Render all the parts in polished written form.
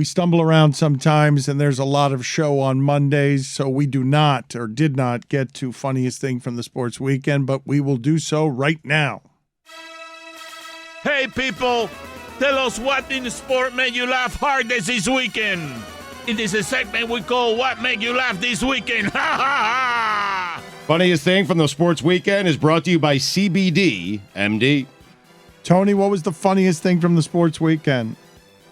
We stumble around sometimes, and there's a lot of show on Mondays, so we do not or did not get to funniest thing from the sports weekend, but we will do so right now. Hey, people, tell us what in the sport made you laugh hardest this weekend. It is a segment we call What Made You Laugh This Weekend. Ha, ha, ha! Funniest thing from the sports weekend is brought to you by CBD MD. Tony, what was the funniest thing from the sports weekend?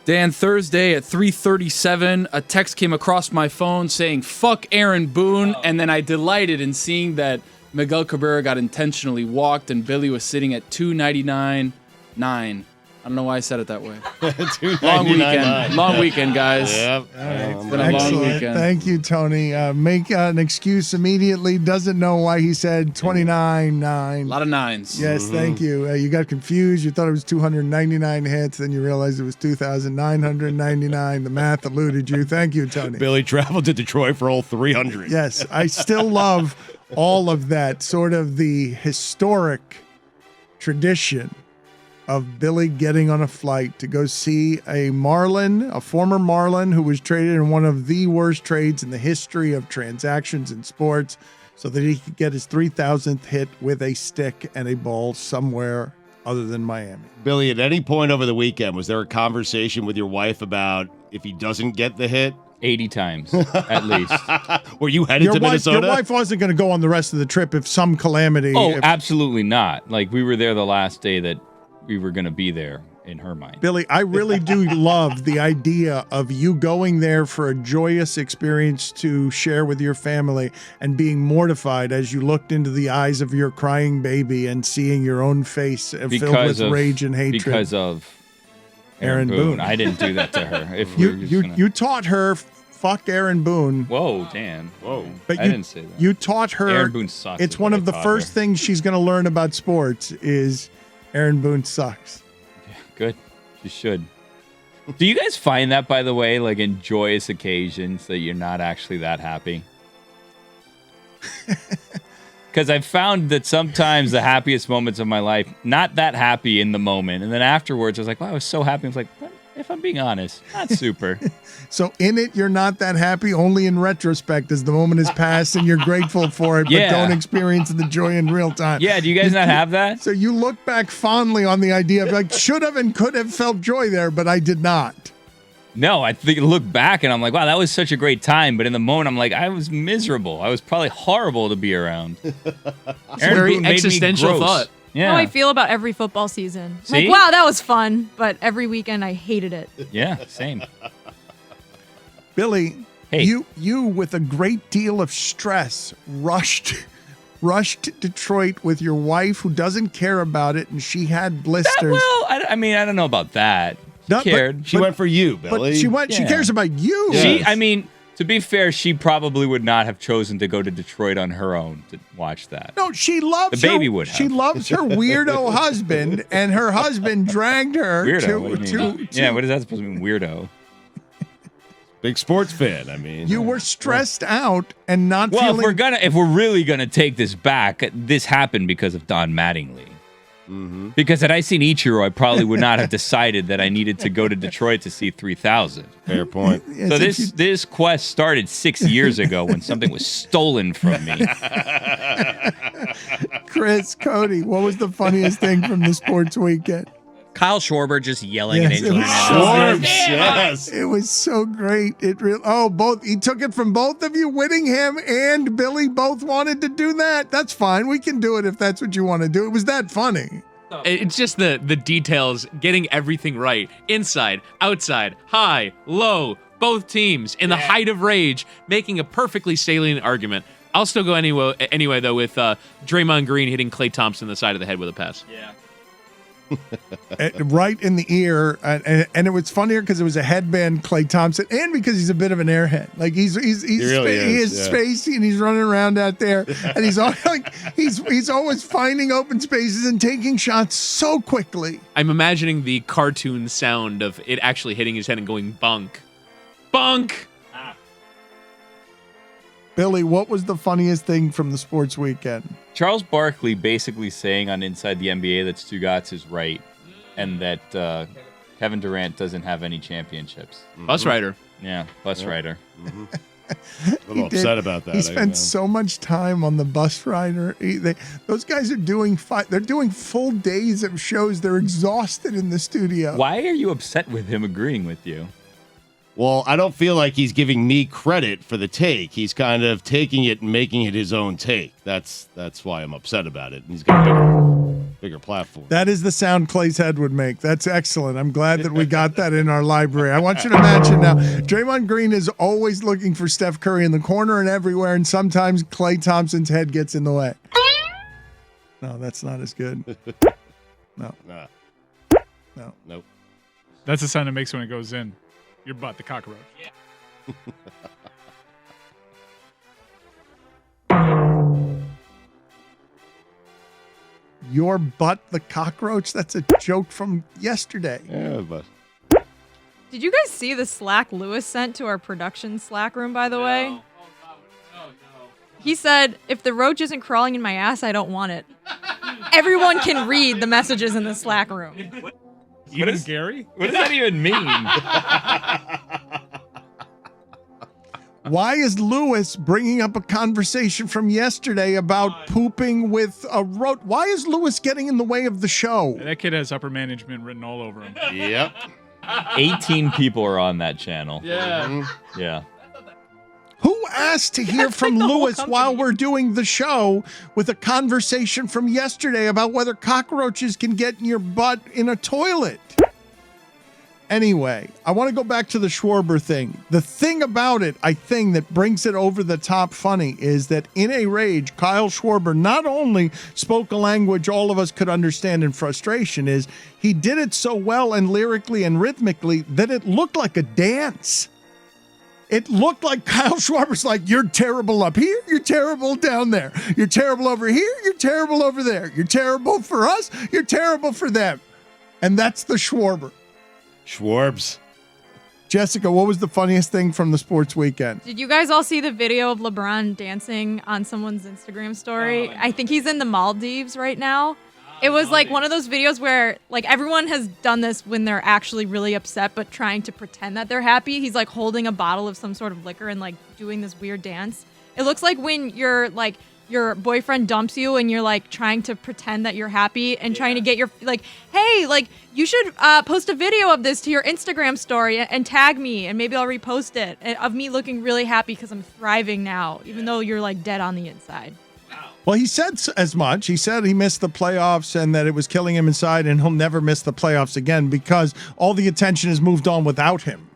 Dan, Thursday at 3:37, a text came across my phone saying, "Fuck Aaron Boone," and then I delighted in seeing that Miguel Cabrera got intentionally walked and Billy was sitting at 299.9. I don't know why I said it that way. Long weekend, guys. Yep. It's been a long weekend. Thank you, Tony. Make an excuse immediately. Doesn't know why he said 29.9. A lot of nines. Yes, thank you. You got confused. You thought it was 299 hits. Then you realized it was 2,999. The math eluded you. Thank you, Tony. Billy traveled to Detroit for all 300. Yes, I still love all of that, sort of the historic tradition of Billy getting on a flight to go see a Marlin, a former Marlin who was traded in one of the worst trades in the history of transactions in sports, so that he could get his 3,000th hit with a stick and a ball somewhere other than Miami. Billy, at any point over the weekend, was there a conversation with your wife about if he doesn't get the hit? 80 times, at least. Were you headed to Minnesota? Your wife wasn't going to go on the rest of the trip if some calamity. Absolutely not. Like, we were there the last day that we were going to be there in her mind. Billy, I really do love the idea of you going there for a joyous experience to share with your family and being mortified as you looked into the eyes of your crying baby and seeing your own face filled with rage and hatred. Because of Aaron Boone. I didn't do that to her. If you taught her fuck Aaron Boone. Whoa, Dan. Whoa. But I didn't say that. You taught her. Aaron Boone sucks. It's one of the first things she's going to learn about sports is Aaron Boone sucks. Yeah, good. You should. Do you guys find that, by the way, like in joyous occasions that you're not actually that happy? Because I've found that sometimes the happiest moments of my life, not that happy in the moment. And then afterwards, I was like, wow, I was so happy. I was like, but if I'm being honest, not super. So in it, you're not that happy, only in retrospect as the moment has passed and you're grateful for it, but don't experience the joy in real time. Yeah, do you guys not have that? So you look back fondly on the idea of like, should have and could have felt joy there, but I did not. No, I think look back and I'm like, wow, that was such a great time. But in the moment, I'm like, I was miserable. I was probably horrible to be around. Very existential thought. Yeah. How I feel about every football season. See? Like, wow, that was fun, but every weekend I hated it. Yeah, same. Billy, hey. you with a great deal of stress rushed Detroit with your wife who doesn't care about it, and she had blisters. I mean, I don't know about that. She cared. She went for you, Billy. But she cares about you. Yes. To be fair, she probably would not have chosen to go to Detroit on her own to watch that. No, she loves the baby would have. She loves her weirdo husband, and her husband dragged her to yeah, what is that supposed to mean, weirdo? Big sports fan, I mean. You were stressed out and not feeling... Well, if we're really going to take this back, this happened because of Don Mattingly. Mm-hmm. Because had I seen Ichiro, I probably would not have decided that I needed to go to Detroit to see 3,000. Fair point. So this quest started 6 years ago when something was stolen from me. Chris, Cody, what was the funniest thing from the sports weekend? Kyle Schwarber just yelling at Angel Hernandez. Yes. It was so great. He took it from both of you. Whittingham and Billy both wanted to do that. That's fine. We can do it if that's what you want to do. It was that funny. It's just the details, getting everything right. Inside, outside, high, low, both teams in the height of rage, making a perfectly salient argument. I'll still go anyway though, with Draymond Green hitting Klay Thompson in the side of the head with a pass. Yeah. Right in the ear, and it was funnier because it was a headband Klay Thompson, and because he's a bit of an airhead. Like he is spacey, and he's running around out there, and he's he's always finding open spaces and taking shots so quickly. I'm imagining the cartoon sound of it actually hitting his head and going bunk, bunk. Billy, what was the funniest thing from the sports weekend? Charles Barkley basically saying on Inside the NBA that Stugotz is right, and that Kevin Durant doesn't have any championships. Bus rider. Yeah, bus rider. A little upset about that. He spent so much time on the bus rider. Those guys are doing they're doing full days of shows. They're exhausted in the studio. Why are you upset with him agreeing with you? Well, I don't feel like he's giving me credit for the take. He's kind of taking it and making it his own take. That's why I'm upset about it. And he's got a bigger platform. That is the sound Clay's head would make. That's excellent. I'm glad that we got that in our library. I want you to imagine now, Draymond Green is always looking for Steph Curry in the corner and everywhere, and sometimes Klay Thompson's head gets in the way. No, that's not as good. No. Nah. No. Nope. That's the sound it makes when it goes in. Your butt, the cockroach. Your butt, the cockroach? That's a joke from yesterday. Yeah, but Did you guys see the Slack Lewis sent to our production Slack room, by the way? No. He said, if the roach isn't crawling in my ass, I don't want it. Everyone can read the messages in the Slack room. Even Gary? What does that even mean? Why is Lewis bringing up a conversation from yesterday about pooping with a roach? Why is Lewis getting in the way of the show? That kid has upper management written all over him. yep. 18 people are on that channel. Yeah. Yeah. Who asked to hear from Lewis while we're doing the show with a conversation from yesterday about whether cockroaches can get in your butt in a toilet? Anyway, I want to go back to the Schwarber thing. The thing about it, I think, that brings it over the top funny is that in a rage, Kyle Schwarber not only spoke a language all of us could understand in frustration, is he did it so well and lyrically and rhythmically that it looked like a dance. It looked like Kyle Schwarber's like, you're terrible up here, you're terrible down there. You're terrible over here, you're terrible over there. You're terrible for us, you're terrible for them. And that's the Schwarber. Schwarbs. Jessica, what was the funniest thing from the sports weekend? Did you guys all see the video of LeBron dancing on someone's Instagram story? I think he's in the Maldives right now. It was like one of those videos where like everyone has done this when they're actually really upset but trying to pretend that they're happy. He's like holding a bottle of some sort of liquor and like doing this weird dance. It looks like when you're like your boyfriend dumps you and you're like trying to pretend that you're happy and trying to get your like, hey, like you should post a video of this to your Instagram story and tag me and maybe I'll repost it of me looking really happy because I'm thriving now, even though you're like dead on the inside. Well, he said as much. He said he missed the playoffs and that it was killing him inside and he'll never miss the playoffs again because all the attention has moved on without him.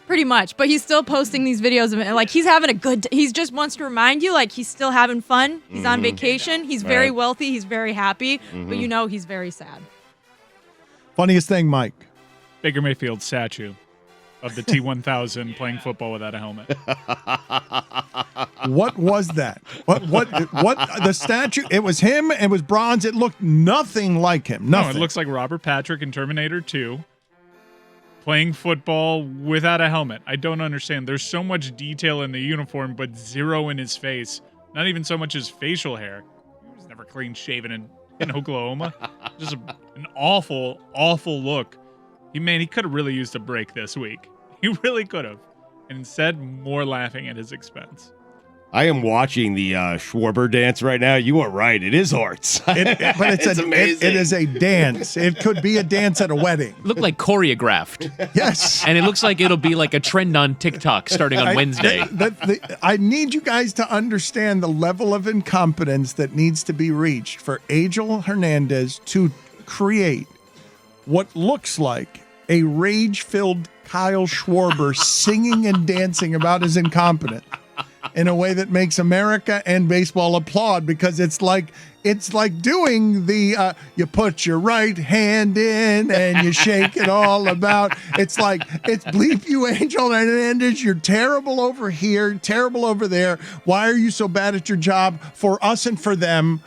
Pretty much, but he's still posting these videos of it. Like he's having a good. He just wants to remind you, like he's still having fun. He's on vacation. He's very wealthy. He's very happy. But you know he's very sad. Funniest thing, Mike. Baker Mayfield's statue of the T-1000 playing football without a helmet. What was that? What the statue? It was him. It was bronze. It looked nothing like him. Nothing. No, it looks like Robert Patrick in Terminator 2 playing football without a helmet. I don't understand. There's so much detail in the uniform, but zero in his face. Not even so much his facial hair. He was never clean shaven in Oklahoma. Just an awful, awful look. He could have really used a break this week. He really could have. And instead, more laughing at his expense. I am watching the Schwarber dance right now. You are right. It is arts. But it's amazing. It is a dance. It could be a dance at a wedding. Look like choreographed. Yes. And it looks like it'll be like a trend on TikTok starting on Wednesday. I need you guys to understand the level of incompetence that needs to be reached for Angel Hernandez to create what looks like a rage-filled Kyle Schwarber singing and dancing about his incompetence in a way that makes America and baseball applaud, because it's like doing the you put your right hand in and you shake it all about. It's like, it's bleep you, Angel Hernandez. You're terrible over here, terrible over there. Why are you so bad at your job for us and for them?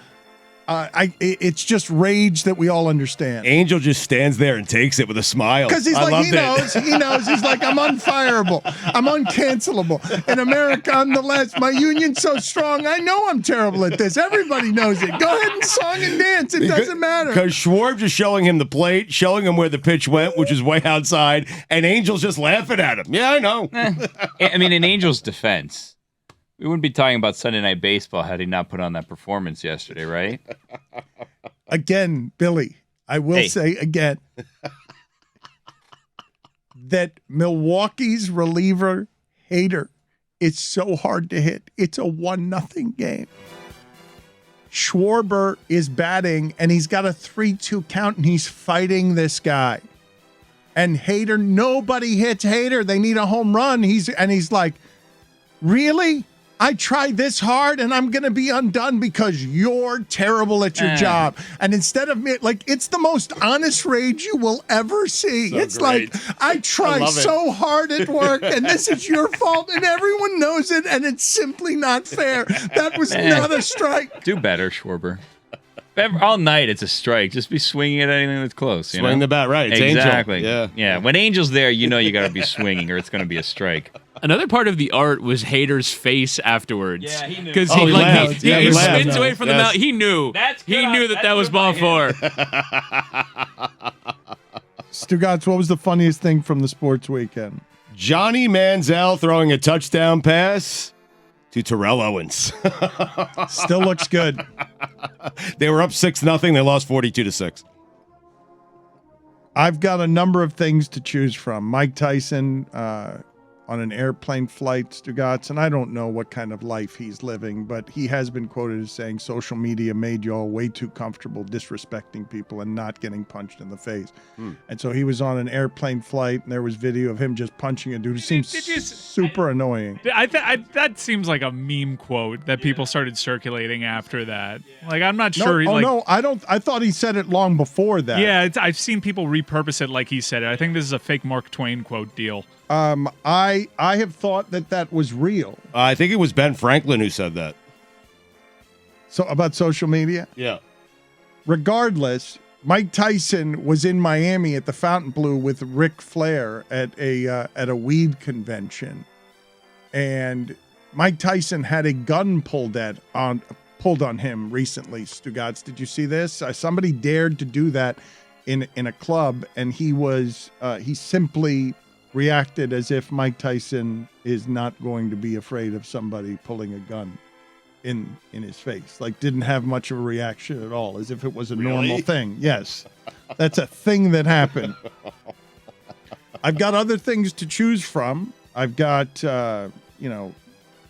It's just rage that we all understand. Angel just stands there and takes it with a smile. Because he's like, he knows. He's like, I'm unfireable. I'm uncancelable. In America, I'm the last. My union's so strong. I know I'm terrible at this. Everybody knows it. Go ahead and song and dance. It doesn't matter. Because Schwarb just showing him the plate, showing him where the pitch went, which is way outside, and Angel's just laughing at him. Yeah, I know. I mean, in Angel's defense, we wouldn't be talking about Sunday Night Baseball had he not put on that performance yesterday, right? Again, Billy, I will say again that Milwaukee's reliever Hader is so hard to hit. It's a 1-0 game. Schwarber is batting, and he's got a 3-2 count, and he's fighting this guy. And Hader, nobody hits Hader. They need a home run. He's like, really? I tried this hard and I'm going to be undone because you're terrible at your job. And instead of me, like, it's the most honest rage you will ever see. So it's great. like, I tried so hard at work and this is your fault and everyone knows it and it's simply not fair. That was not a strike. Do better, Schwarber. All night it's a strike. Just be swinging at anything that's close. Swing the bat right. It's exactly. Angel. Yeah. When Angel's there, you know you got to be swinging or it's going to be a strike. Another part of the art was Hader's face afterwards. Yeah, he knew. Because he laughed. he He laughed. spins away from the mound. He knew. He knew that was ball 4. Stugotz, what was the funniest thing from the sports weekend? Johnny Manziel throwing a touchdown pass to Terrell Owens. Still looks good. They were up 6-0. They lost 42-6. I've got a number of things to choose from. Mike Tyson on an airplane flight, Stugotz, and I don't know what kind of life he's living, but he has been quoted as saying social media made y'all way too comfortable disrespecting people and not getting punched in the face. And so he was on an airplane flight, and there was video of him just punching a dude. It seems super annoying. That seems like a meme quote that people started circulating after that. Like, I'm not sure. I thought he said it long before that. Yeah, I've seen people repurpose it like he said it. I think this is a fake Mark Twain quote deal. I have thought that was real. I think it was Ben Franklin who said that. So about social media? Yeah. Regardless, Mike Tyson was in Miami at the Fontainebleau with Ric Flair at a weed convention, and Mike Tyson had a gun pulled on him recently. Stugotz, did you see this? Somebody dared to do that in a club, and he simply reacted as if Mike Tyson is not going to be afraid of somebody pulling a gun in his face. Like, didn't have much of a reaction at all, as if it was a normal thing. Yes, that's a thing that happened. I've got other things to choose from. I've got,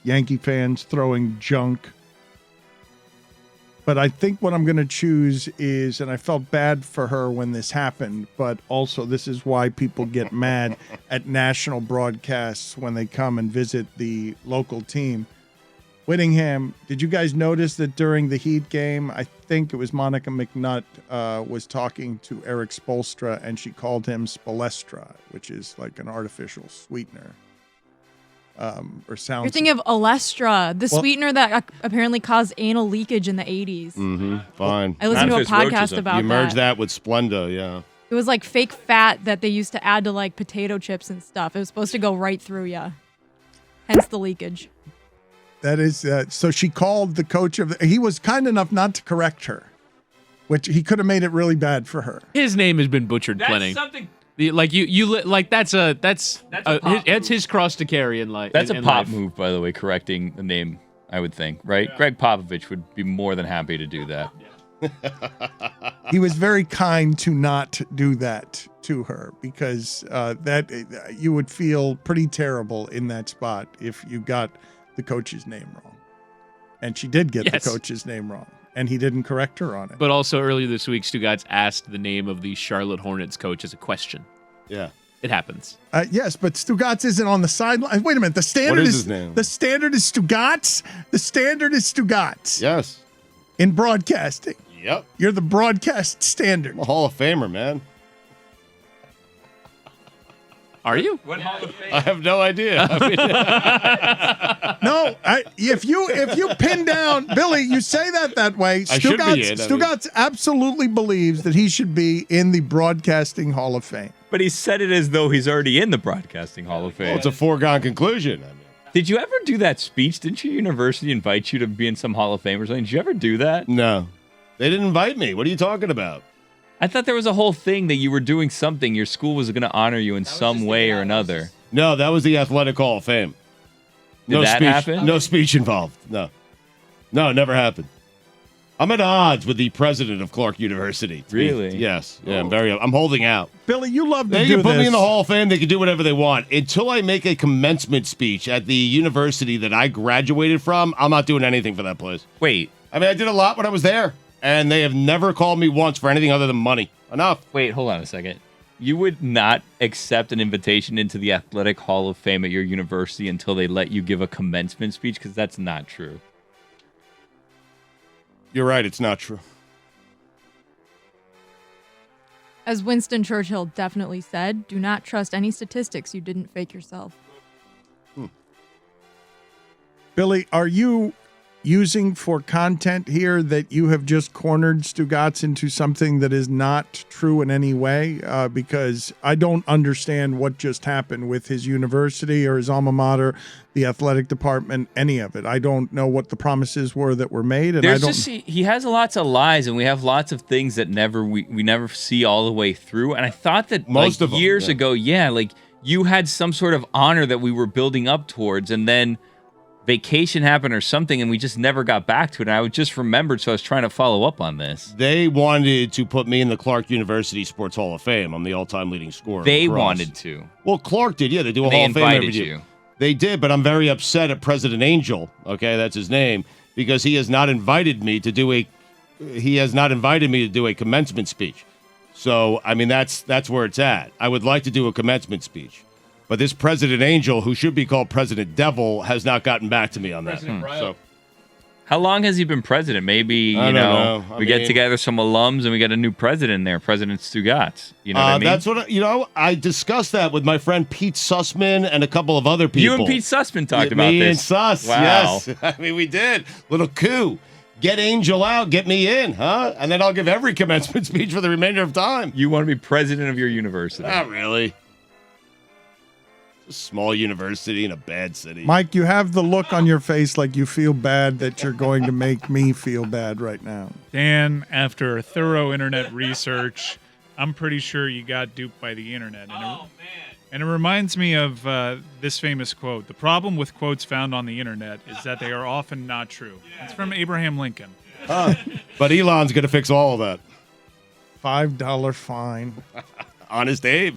Yankee fans throwing junk. But I think what I'm going to choose is, and I felt bad for her when this happened, but also this is why people get mad at national broadcasts when they come and visit the local team. Whittingham, did you guys notice that during the Heat game, I think it was Monica McNutt was talking to Eric Spoelstra, and she called him Spolestra, which is like an artificial sweetener. Or sounds. You're thinking of Olestra, the sweetener that apparently caused anal leakage in the 80s. Mm-hmm. Fine. I listened to a podcast about that. You merge that with Splenda, yeah. It was like fake fat that they used to add to like potato chips and stuff. It was supposed to go right through you. Hence the leakage. That is, so she called the coach he was kind enough not to correct her, which he could have made it really bad for her. His name has been butchered plenty. Something. That's his cross to carry in life. That's a pop move, by the way, correcting the name, I would think, right? Yeah. Greg Popovich would be more than happy to do that. He was very kind to not do that to her, because that you would feel pretty terrible in that spot if you got the coach's name wrong. And she did get the coach's name wrong, and he didn't correct her on it. But also earlier this week, Stugotz asked the name of the Charlotte Hornets coach as a question. Yeah. It happens. Yes, but Stugotz isn't on the sideline. Wait a minute. The standard what is his name? The standard is Stugotz. The standard is Stugotz. Yes. In broadcasting. Yep. You're the broadcast standard. I'm a Hall of Famer, man. Are you? I have no idea. I mean, No, if you pin down Billy, you say that way. I should be in, Stugotz absolutely believes that he should be in the Broadcasting Hall of Fame. But he said it as though he's already in the Broadcasting Hall of Fame. well, it's a foregone conclusion. I mean, Did you ever do that speech? Didn't your university invite you to be in some Hall of Fame or something? Did you ever do that? no, they didn't invite me. What are you talking about? I thought there was a whole thing that you were doing something. Your school was going to honor you in some way or another. No, that was the Athletic Hall of Fame. Did that speech, happen? No speech involved. No, it never happened. I'm at odds with the president of Clark University. Really? Yes. Yeah, I'm holding out. Billy, you love to They do can put this. me in the Hall of Fame. They can do whatever they want. Until I make a commencement speech at the university that I graduated from, I'm not doing anything for that place. Wait, I mean, I did a lot when I was there, and they have never called me once for anything other than money. Enough. hold on a second. You would not accept an invitation into the Athletic Hall of Fame at your university until they let you give a commencement speech? Because that's not true. You're right. It's not true. As Winston Churchill definitely said, do not trust any statistics you didn't fake yourself. Billy, are you using for content here that you have just cornered Stugotz into something that is not true in any way? Because I don't understand what just happened with his university or his alma mater, the athletic department, any of it. I don't know what the promises were that were made, and he has lots of lies, and we have lots of things that we never see all the way through. And I thought that Most of them, years yeah. ago, like you had some sort of honor that we were building up towards, and then vacation happened or something, and we just never got back to it. And I just remembered, so I was trying to follow up on this. They wanted to put me in the Clark University Sports Hall of Fame. I'm the all-time leading scorer. They across. wanted to. Well, Clark did. Yeah, they do a And they Hall of Fame every invited year. you. They did, but I'm very upset at President Angel. Okay, that's his name, because he has not invited me to do a commencement speech. So, I mean, that's where it's at. I would like to do a commencement speech. But this President Angel, who should be called President Devil, has not gotten back to me on that. So, How long has he been president? Maybe, I don't know. I we get mean- together some alums and we get a new president in there, President Stugotz. You know what I mean? that's what I discussed that with my friend Pete Sussman and a couple of other people. You and Pete Sussman talked about me this. and Suss, Wow. yes. I mean, we did. Little coup. Get Angel out, get me in, huh? And then I'll give every commencement speech for the remainder of time. You want to be president of your university. Not really. It's a small university in a bad city. Mike, you have the look on your face like you feel bad that you're going to make me feel bad right now. Dan, after thorough internet research, I'm pretty sure you got duped by the internet. And it reminds me of this famous quote. The problem with quotes found on the internet is that they are often not true. It's from Abraham Lincoln. But Elon's going to fix all of that. $5 fine. Honest Abe.